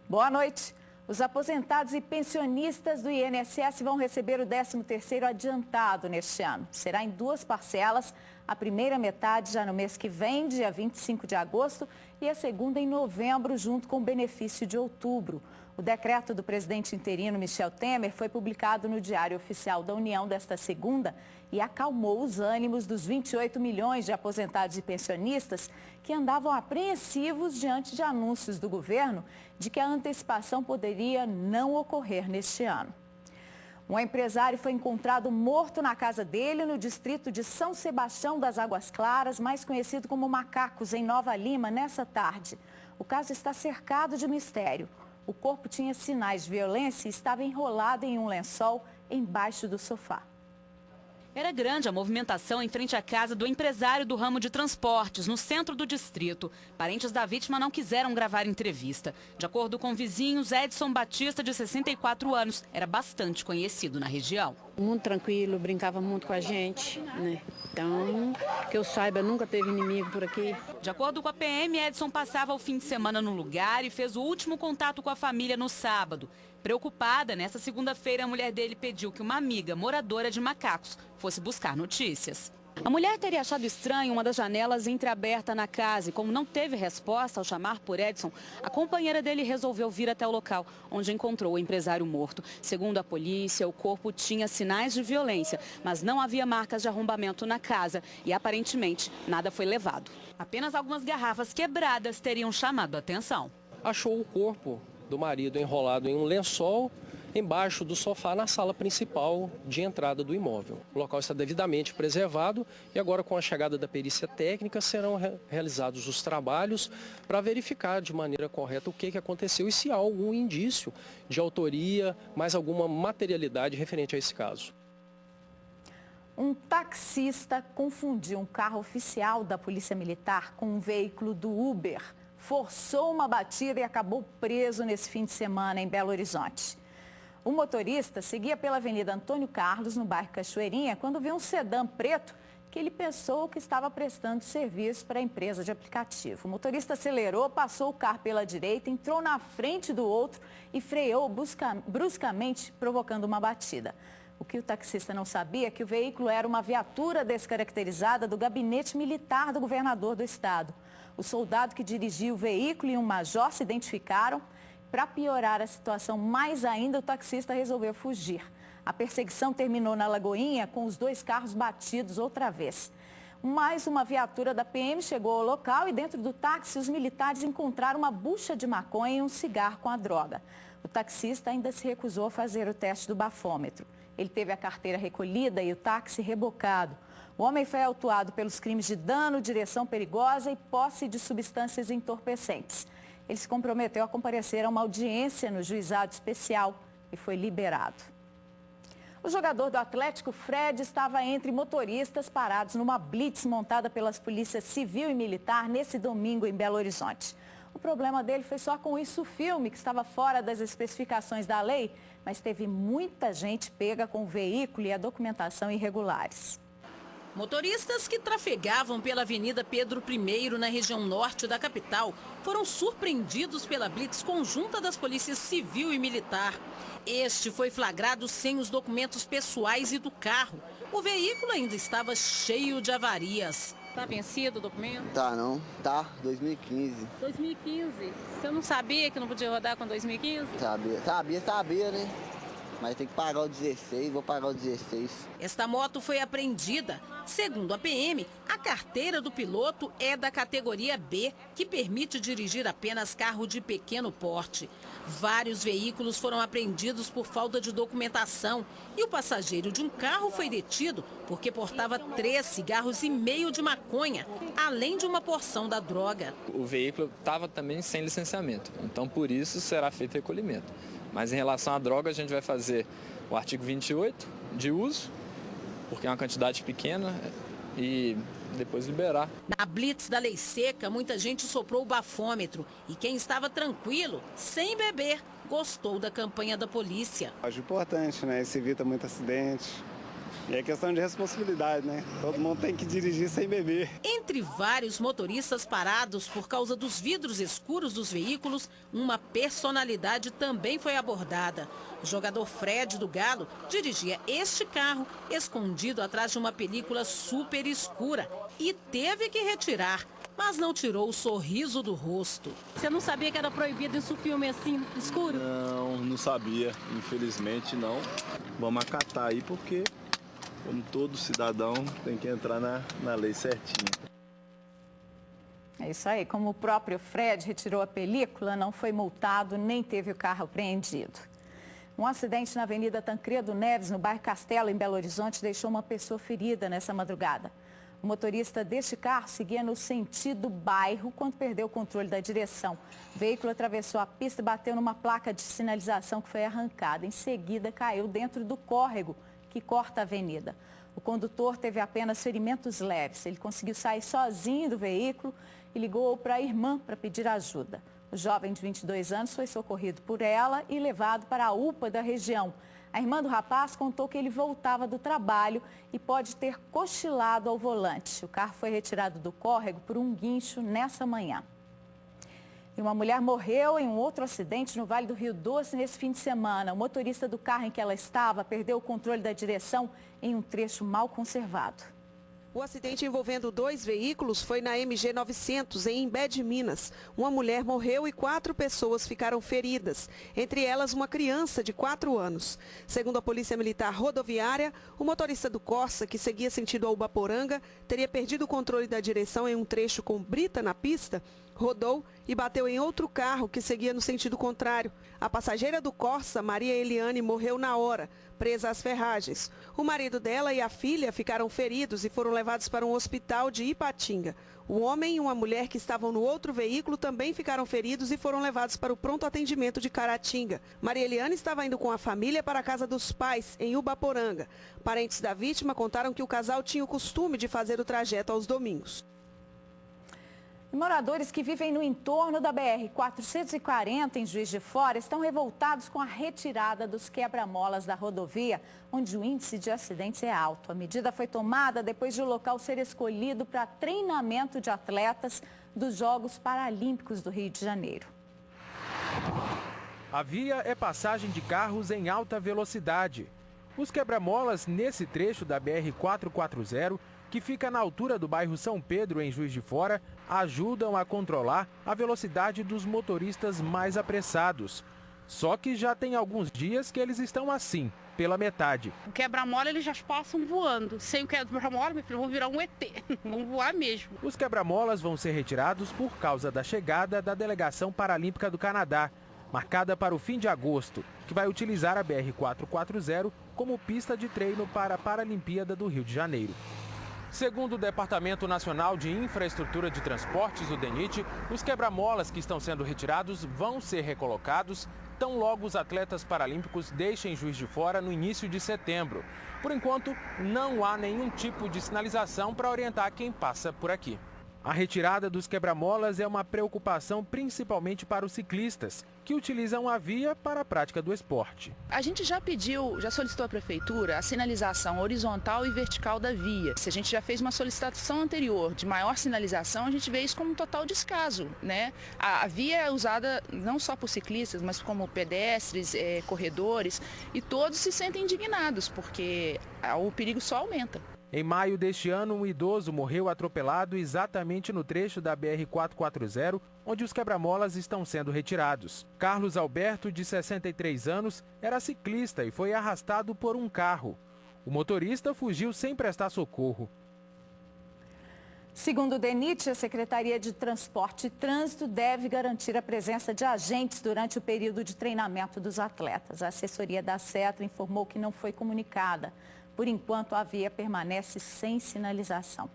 Boa noite. Os aposentados e pensionistas do INSS vão receber o 13º adiantado neste ano. Será em 2 parcelas, a primeira metade já no mês que vem, dia 25 de agosto, e a segunda em novembro, junto com o benefício de outubro. O decreto do presidente interino Michel Temer foi publicado no Diário Oficial da União desta segunda e acalmou os ânimos dos 28 milhões de aposentados e pensionistas que andavam apreensivos diante de anúncios do governo de que a antecipação poderia não ocorrer neste ano. Um empresário foi encontrado morto na casa dele no distrito de São Sebastião das Águas Claras, mais conhecido como Macacos, em Nova Lima, nessa tarde. O caso está cercado de mistério. O corpo tinha sinais de violência e estava enrolado em um lençol embaixo do sofá. Era grande a movimentação em frente à casa do empresário do ramo de transportes, no centro do distrito. Parentes da vítima não quiseram gravar entrevista. De acordo com vizinhos, Edson Batista, de 64 anos, era bastante conhecido na região. Muito tranquilo, brincava muito com a gente, né? Então, que eu saiba, nunca teve inimigo por aqui. De acordo com a PM, Edson passava o fim de semana no lugar e fez o último contato com a família no sábado. Preocupada, nessa segunda-feira, a mulher dele pediu que uma amiga moradora de Macacos fosse buscar notícias. A mulher teria achado estranho uma das janelas entreaberta na casa e, como não teve resposta ao chamar por Edson, a companheira dele resolveu vir até o local, onde encontrou o empresário morto. Segundo a polícia, o corpo tinha sinais de violência, mas não havia marcas de arrombamento na casa e, aparentemente, nada foi levado. Apenas algumas garrafas quebradas teriam chamado a atenção. Achou o corpo do marido enrolado em um lençol embaixo do sofá na sala principal de entrada do imóvel. O local está devidamente preservado e agora, com a chegada da perícia técnica, serão realizados os trabalhos para verificar de maneira correta o que aconteceu e se há algum indício de autoria, mais alguma materialidade referente a esse caso. Um taxista confundiu um carro oficial da Polícia Militar com um veículo do Uber. Forçou uma batida e acabou preso nesse fim de semana em Belo Horizonte. O motorista seguia pela Avenida Antônio Carlos, no bairro Cachoeirinha, quando viu um sedã preto que ele pensou que estava prestando serviço para a empresa de aplicativo. O motorista acelerou, passou o carro pela direita, entrou na frente do outro e freou bruscamente, provocando uma batida. O que o taxista não sabia é que o veículo era uma viatura descaracterizada do gabinete militar do governador do estado. O soldado que dirigia o veículo e um major se identificaram. Para piorar a situação mais ainda, o taxista resolveu fugir. A perseguição terminou na Lagoinha com os 2 carros batidos outra vez. Mais uma viatura da PM chegou ao local e dentro do táxi os militares encontraram uma bucha de maconha e um cigarro com a droga. O taxista ainda se recusou a fazer o teste do bafômetro. Ele teve a carteira recolhida e o táxi rebocado. O homem foi autuado pelos crimes de dano, direção perigosa e posse de substâncias entorpecentes. Ele se comprometeu a comparecer a uma audiência no juizado especial e foi liberado. O jogador do Atlético, Fred, estava entre motoristas parados numa blitz montada pelas polícias civil e militar nesse domingo em Belo Horizonte. O problema dele foi só com isso filme, que estava fora das especificações da lei, mas teve muita gente pega com o veículo e a documentação irregulares. Motoristas que trafegavam pela Avenida Pedro I, na região norte da capital, foram surpreendidos pela blitz conjunta das polícias civil e militar. Este foi flagrado sem os documentos pessoais e do carro. O veículo ainda estava cheio de avarias. Está vencido o documento? Tá, não. Tá, 2015. 2015? Você não sabia que não podia rodar com 2015? Sabia, né? Mas tem que pagar o 16, vou pagar o 16. Esta moto foi apreendida. Segundo a PM, a carteira do piloto é da categoria B, que permite dirigir apenas carro de pequeno porte. Vários veículos foram apreendidos por falta de documentação e o passageiro de um carro foi detido porque portava 3 cigarros e meio de maconha, além de uma porção da droga. O veículo estava também sem licenciamento, então por isso será feito recolhimento. Mas em relação à droga, a gente vai fazer o artigo 28 de uso, porque é uma quantidade pequena, e depois liberar. Na blitz da lei seca, muita gente soprou o bafômetro. E quem estava tranquilo, sem beber, gostou da campanha da polícia. Acho importante, né? Isso evita muito acidente. E é questão de responsabilidade, né? Todo mundo tem que dirigir sem beber. Entre vários motoristas parados por causa dos vidros escuros dos veículos, uma personalidade também foi abordada. O jogador Fred do Galo dirigia este carro escondido atrás de uma película super escura e teve que retirar, mas não tirou o sorriso do rosto. Você não sabia que era proibido isso, filme assim, escuro? Não sabia, infelizmente não. Vamos acatar aí porque, como todo cidadão, tem que entrar na lei certinha. É isso aí, como o próprio Fred retirou a película, não foi multado nem teve o carro apreendido. Um acidente na Avenida Tancredo Neves, no bairro Castelo, em Belo Horizonte, deixou uma pessoa ferida nessa madrugada. O motorista deste carro seguia no sentido bairro quando perdeu o controle da direção. O veículo atravessou a pista e bateu numa placa de sinalização que foi arrancada. Em seguida, caiu dentro do córrego que corta a avenida. O condutor teve apenas ferimentos leves. Ele conseguiu sair sozinho do veículo e ligou para a irmã para pedir ajuda. O jovem de 22 anos foi socorrido por ela e levado para a UPA da região. A irmã do rapaz contou que ele voltava do trabalho e pode ter cochilado ao volante. O carro foi retirado do córrego por um guincho nessa manhã. E uma mulher morreu em um outro acidente no Vale do Rio Doce nesse fim de semana. O motorista do carro em que ela estava perdeu o controle da direção em um trecho mal conservado. O acidente envolvendo 2 veículos foi na MG 900, em Imbé de Minas. Uma mulher morreu e 4 pessoas ficaram feridas, entre elas uma criança de 4 anos. Segundo a Polícia Militar Rodoviária, o motorista do Corsa, que seguia sentido a Ubaporanga, teria perdido o controle da direção em um trecho com brita na pista, rodou e bateu em outro carro que seguia no sentido contrário. A passageira do Corsa, Maria Eliane, morreu na hora, presa às ferragens. O marido dela e a filha ficaram feridos e foram levados para um hospital de Ipatinga. O homem e uma mulher que estavam no outro veículo também ficaram feridos e foram levados para o pronto atendimento de Caratinga. Maria Eliane estava indo com a família para a casa dos pais, em Ubaporanga. Parentes da vítima contaram que o casal tinha o costume de fazer o trajeto aos domingos. Moradores que vivem no entorno da BR-440, em Juiz de Fora, estão revoltados com a retirada dos quebra-molas da rodovia, onde o índice de acidentes é alto. A medida foi tomada depois de o local ser escolhido para treinamento de atletas dos Jogos Paralímpicos do Rio de Janeiro. A via é passagem de carros em alta velocidade. Os quebra-molas nesse trecho da BR-440, que fica na altura do bairro São Pedro, em Juiz de Fora, ajudam a controlar a velocidade dos motoristas mais apressados. Só que já tem alguns dias que eles estão assim, pela metade. O quebra-mola eles já passam voando. Sem o quebra-mola, meu filho, vão virar um ET. Vão voar mesmo. Os quebra-molas vão ser retirados por causa da chegada da Delegação Paralímpica do Canadá, marcada para o fim de agosto, que vai utilizar a BR-440 como pista de treino para a Paralimpíada do Rio de Janeiro. Segundo o Departamento Nacional de Infraestrutura de Transportes, o DENIT, os quebra-molas que estão sendo retirados vão ser recolocados tão logo os atletas paralímpicos deixem Juiz de Fora no início de setembro. Por enquanto, não há nenhum tipo de sinalização para orientar quem passa por aqui. A retirada dos quebra-molas é uma preocupação principalmente para os ciclistas, que utilizam a via para a prática do esporte. A gente já solicitou à Prefeitura a sinalização horizontal e vertical da via. Se a gente já fez uma solicitação anterior de maior sinalização, a gente vê isso como um total descaso, né? A via é usada não só por ciclistas, mas como pedestres, corredores, e todos se sentem indignados, porque o perigo só aumenta. Em maio deste ano, um idoso morreu atropelado exatamente no trecho da BR-440, onde os quebra-molas estão sendo retirados. Carlos Alberto, de 63 anos, era ciclista e foi arrastado por um carro. O motorista fugiu sem prestar socorro. Segundo o DENIT, a Secretaria de Transporte e Trânsito deve garantir a presença de agentes durante o período de treinamento dos atletas. A assessoria da CETRA informou que não foi comunicada. Por enquanto, a via permanece sem sinalização.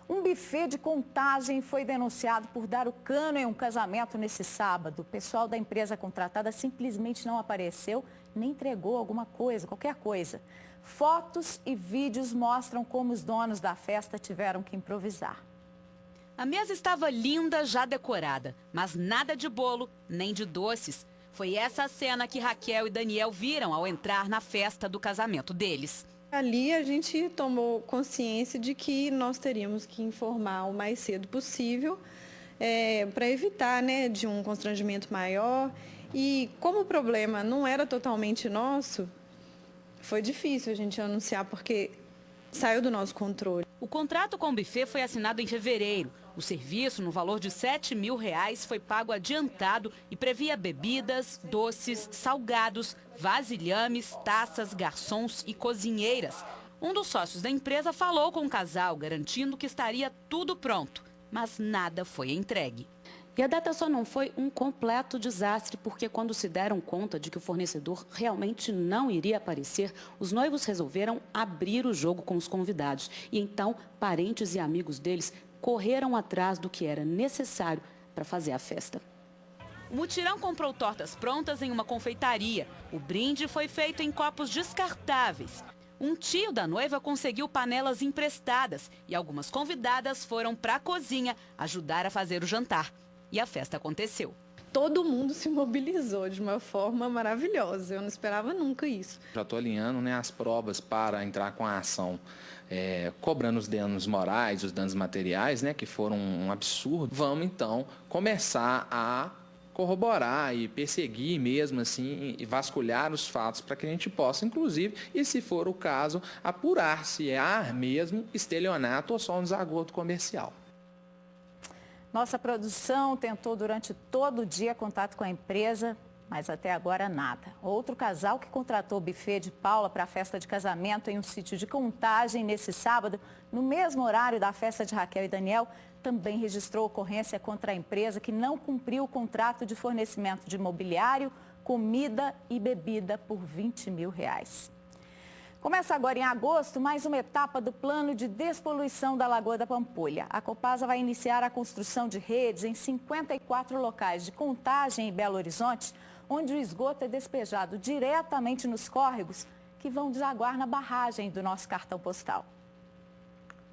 Um buffet de contagem foi denunciado por dar o cano em um casamento nesse sábado. O pessoal da empresa contratada simplesmente não apareceu, nem entregou alguma coisa, qualquer coisa. Fotos e vídeos mostram como os donos da festa tiveram que improvisar. A mesa estava linda, já decorada, mas nada de bolo, nem de doces. Foi essa a cena que Raquel e Daniel viram ao entrar na festa do casamento deles. Ali a gente tomou consciência de que nós teríamos que informar o mais cedo possível para evitar, né, de um constrangimento maior. E como o problema não era totalmente nosso, foi difícil a gente anunciar porque saiu do nosso controle. O contrato com o buffet foi assinado em fevereiro. O serviço, no valor de R$ 7.000, foi pago adiantado e previa bebidas, doces, salgados, vasilhames, taças, garçons e cozinheiras. Um dos sócios da empresa falou com o casal, garantindo que estaria tudo pronto, mas nada foi entregue. E a data só não foi um completo desastre, porque quando se deram conta de que o fornecedor realmente não iria aparecer, os noivos resolveram abrir o jogo com os convidados. E então, parentes e amigos deles correram atrás do que era necessário para fazer a festa. O mutirão comprou tortas prontas em uma confeitaria. O brinde foi feito em copos descartáveis. Um tio da noiva conseguiu panelas emprestadas e algumas convidadas foram para a cozinha ajudar a fazer o jantar. E a festa aconteceu. Todo mundo se mobilizou de uma forma maravilhosa. Eu não esperava nunca isso. Já estou alinhando, né, as provas para entrar com a ação, cobrando os danos morais, os danos materiais, né, que foram um absurdo. Vamos, então, começar a corroborar e perseguir mesmo assim e vasculhar os fatos para que a gente possa, inclusive, e se for o caso, apurar se há mesmo estelionato ou só um desacordo comercial. Nossa produção tentou durante todo o dia contato com a empresa, mas até agora nada. Outro casal que contratou o buffet de Paula para a festa de casamento em um sítio de Contagem nesse sábado, no mesmo horário da festa de Raquel e Daniel, também registrou ocorrência contra a empresa que não cumpriu o contrato de fornecimento de mobiliário, comida e bebida por R$20 mil. Começa agora em agosto mais uma etapa do plano de despoluição da Lagoa da Pampulha. A Copasa vai iniciar a construção de redes em 54 locais de Contagem e Belo Horizonte, onde o esgoto é despejado diretamente nos córregos que vão desaguar na barragem do nosso cartão postal.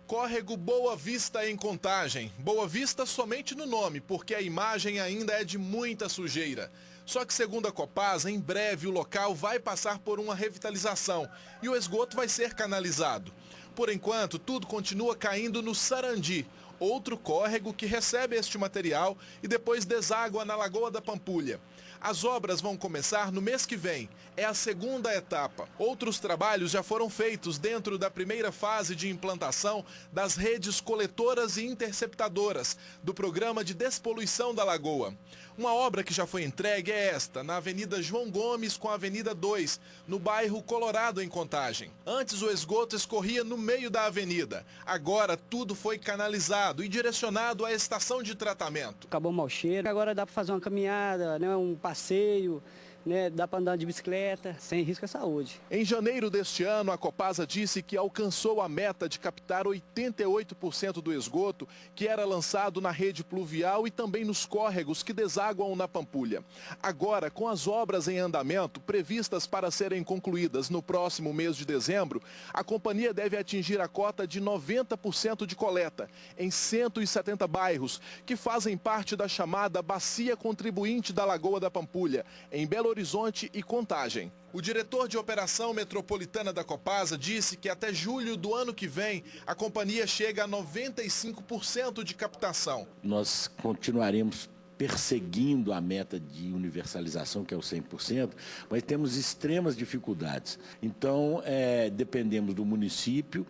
Córrego Boa Vista em Contagem. Boa Vista somente no nome, porque a imagem ainda é de muita sujeira. Só que, segundo a Copasa, em breve o local vai passar por uma revitalização e o esgoto vai ser canalizado. Por enquanto, tudo continua caindo no Sarandi, outro córrego que recebe este material e depois deságua na Lagoa da Pampulha. As obras vão começar no mês que vem. É a segunda etapa. Outros trabalhos já foram feitos dentro da primeira fase de implantação das redes coletoras e interceptadoras do programa de despoluição da lagoa. Uma obra que já foi entregue é esta, na Avenida João Gomes com a Avenida 2, no bairro Colorado, em Contagem. Antes o esgoto escorria no meio da avenida. Agora tudo foi canalizado e direcionado à estação de tratamento. Acabou o mau cheiro, agora dá para fazer uma caminhada, né, um passeio, né, dá para andar de bicicleta, sem risco à saúde. Em janeiro deste ano, a Copasa disse que alcançou a meta de captar 88% do esgoto que era lançado na rede pluvial e também nos córregos que desaguam na Pampulha. Agora, com as obras em andamento, previstas para serem concluídas no próximo mês de dezembro, a companhia deve atingir a cota de 90% de coleta em 170 bairros, que fazem parte da chamada Bacia Contribuinte da Lagoa da Pampulha, em Belo Horizonte e Contagem. O diretor de operação metropolitana da Copasa disse que até julho do ano que vem, a companhia chega a 95% de captação. Nós continuaremos perseguindo a meta de universalização, que é o 100%, mas temos extremas dificuldades. Então, dependemos do município,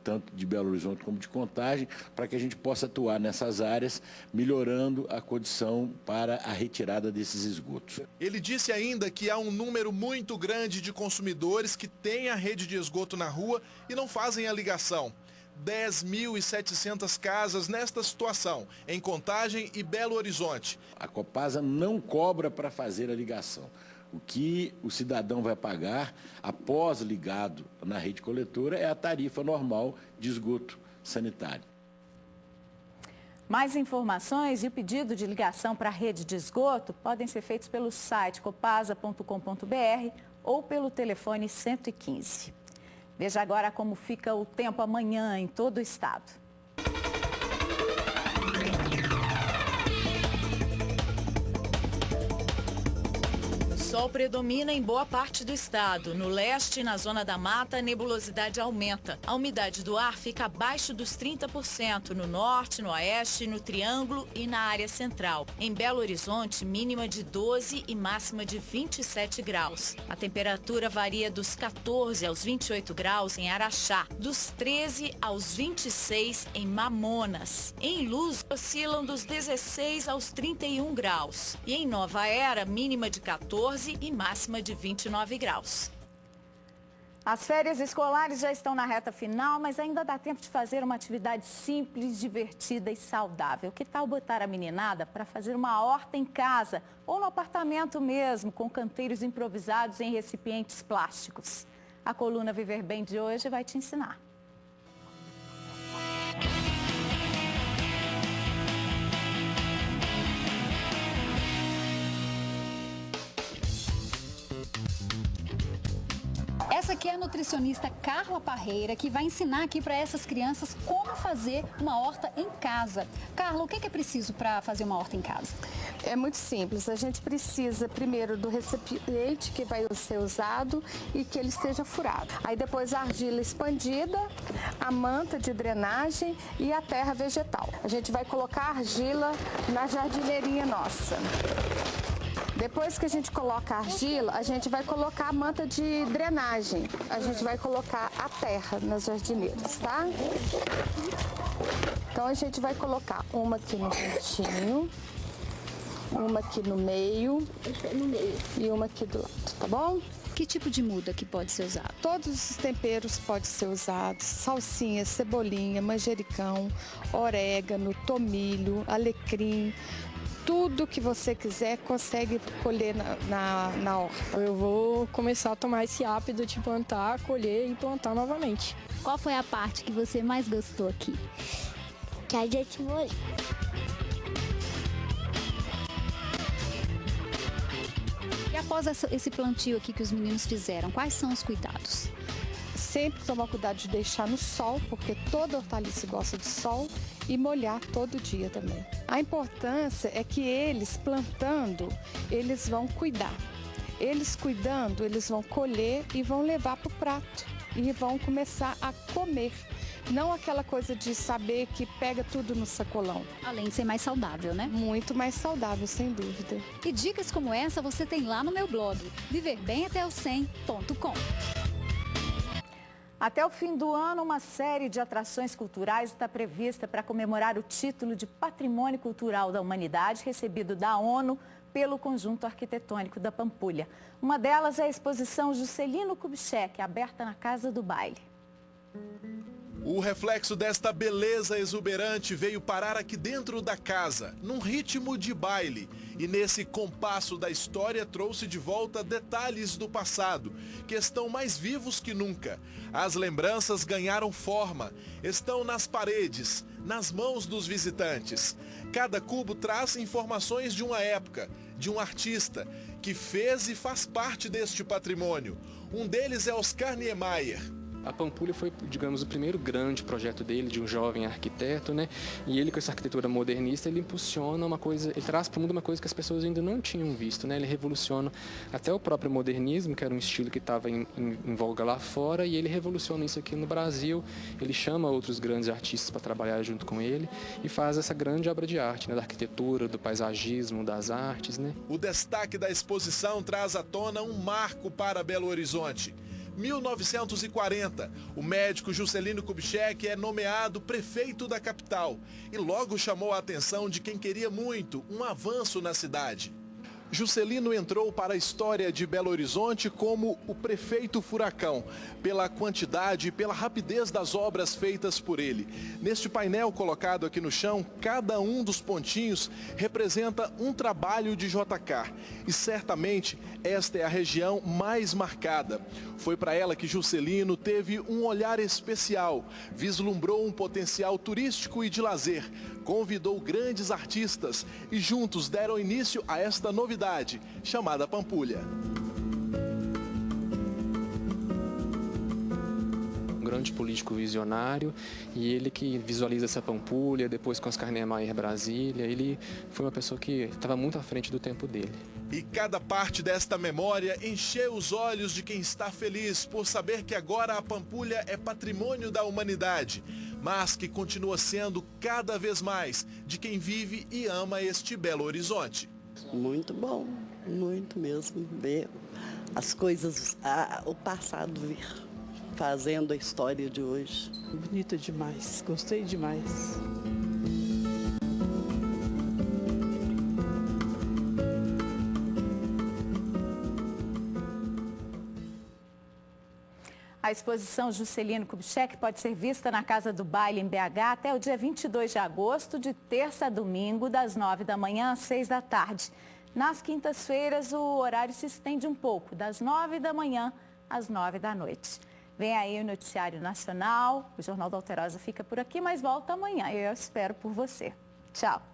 tanto de Belo Horizonte como de Contagem, para que a gente possa atuar nessas áreas, melhorando a condição para a retirada desses esgotos. Ele disse ainda que há um número muito grande de consumidores que têm a rede de esgoto na rua e não fazem a ligação. 10.700 casas nesta situação, em Contagem e Belo Horizonte. A Copasa não cobra para fazer a ligação. O que o cidadão vai pagar após ligado na rede coletora é a tarifa normal de esgoto sanitário. Mais informações e o pedido de ligação para a rede de esgoto podem ser feitos pelo site copasa.com.br ou pelo telefone 115. Veja agora como fica o tempo amanhã em todo o estado. sol predomina em boa parte do estado. No leste e na zona da mata, a nebulosidade aumenta. A umidade do ar fica abaixo dos 30%, no norte, no oeste, no Triângulo e na área central. Em Belo Horizonte, mínima de 12 e máxima de 27 graus. A temperatura varia dos 14 aos 28 graus em Araxá, dos 13 aos 26 em Mamonas. Em Luz, oscilam dos 16 aos 31 graus. E em Nova Era, mínima de 14 e máxima de 29 graus. As férias escolares já estão na reta final, mas ainda dá tempo de fazer uma atividade simples, divertida e saudável. Que tal botar a meninada para fazer uma horta em casa ou no apartamento mesmo, com canteiros improvisados em recipientes plásticos? A coluna Viver Bem de hoje vai te ensinar. Essa aqui é a nutricionista Carla Parreira, que vai ensinar aqui para essas crianças como fazer uma horta em casa. Carla, o que é preciso para fazer uma horta em casa? É muito simples. A gente precisa primeiro do recipiente que vai ser usado e que ele esteja furado. Aí depois a argila expandida, a manta de drenagem e a terra vegetal. A gente vai colocar a argila na jardineirinha nossa. Depois que a gente coloca a argila, a gente vai colocar a manta de drenagem. A gente vai colocar a terra nas jardineiras, tá? Então a gente vai colocar uma aqui no cantinho, uma aqui no meio e uma aqui do lado, tá bom? Que tipo de muda que pode ser usado? Todos os temperos podem ser usados, salsinha, cebolinha, manjericão, orégano, tomilho, alecrim. Tudo que você quiser consegue colher na horta. Eu vou começar a tomar esse hábito de plantar, colher e plantar novamente. Qual foi a parte que você mais gostou aqui? Que a gente molhou. E após esse plantio aqui que os meninos fizeram, quais são os cuidados? Sempre tomar cuidado de deixar no sol, porque toda hortaliça gosta de sol, e molhar todo dia também. A importância é que eles plantando, eles vão cuidar. Eles cuidando, eles vão colher e vão levar para o prato e vão começar a comer. Não aquela coisa de saber que pega tudo no sacolão. Além de ser mais saudável, né? Muito mais saudável, sem dúvida. E dicas como essa você tem lá no meu blog, viverbemateos100.com. Até o fim do ano, uma série de atrações culturais está prevista para comemorar o título de Patrimônio Cultural da Humanidade recebido da ONU pelo Conjunto Arquitetônico da Pampulha. Uma delas é a exposição Juscelino Kubitschek, aberta na Casa do Baile. O reflexo desta beleza exuberante veio parar aqui dentro da casa, num ritmo de baile. E nesse compasso da história trouxe de volta detalhes do passado, que estão mais vivos que nunca. As lembranças ganharam forma, estão nas paredes, nas mãos dos visitantes. Cada cubo traz informações de uma época, de um artista, que fez e faz parte deste patrimônio. Um deles é Oscar Niemeyer. A Pampulha foi, digamos, o primeiro grande projeto dele, de um jovem arquiteto, né? E ele, com essa arquitetura modernista, ele impulsiona uma coisa, ele traz para o mundo uma coisa que as pessoas ainda não tinham visto, né? Ele revoluciona até o próprio modernismo, que era um estilo que estava em voga lá fora, e ele revoluciona isso aqui no Brasil. Ele chama outros grandes artistas para trabalhar junto com ele e faz essa grande obra de arte, né? Da arquitetura, do paisagismo, das artes, né? O destaque da exposição traz à tona um marco para Belo Horizonte. 1940, o médico Juscelino Kubitschek é nomeado prefeito da capital e logo chamou a atenção de quem queria muito um avanço na cidade. Juscelino entrou para a história de Belo Horizonte como o prefeito furacão, pela quantidade e pela rapidez das obras feitas por ele. Neste painel colocado aqui no chão, cada um dos pontinhos representa um trabalho de JK. E certamente esta é a região mais marcada. Foi para ela que Juscelino teve um olhar especial, vislumbrou um potencial turístico e de lazer, convidou grandes artistas e juntos deram início a esta novidade, chamada Pampulha. Um brilhante, político visionário, e ele que visualiza essa Pampulha, depois com Oscar Niemeyer Brasília, ele foi uma pessoa que estava muito à frente do tempo dele. E cada parte desta memória encheu os olhos de quem está feliz por saber que agora a Pampulha é patrimônio da humanidade, mas que continua sendo cada vez mais de quem vive e ama este Belo Horizonte. Muito bom, muito mesmo, ver as coisas, o passado vir, fazendo a história de hoje. Bonito demais, gostei demais. A exposição Juscelino Kubitschek pode ser vista na Casa do Baile, em BH, até o dia 22 de agosto, de terça a domingo, das 9 da manhã às 6 da tarde. Nas quintas-feiras, o horário se estende um pouco, das 9 da manhã às 9 da noite. Vem aí o Noticiário Nacional, o Jornal da Alterosa fica por aqui, mas volta amanhã. Eu espero por você. Tchau.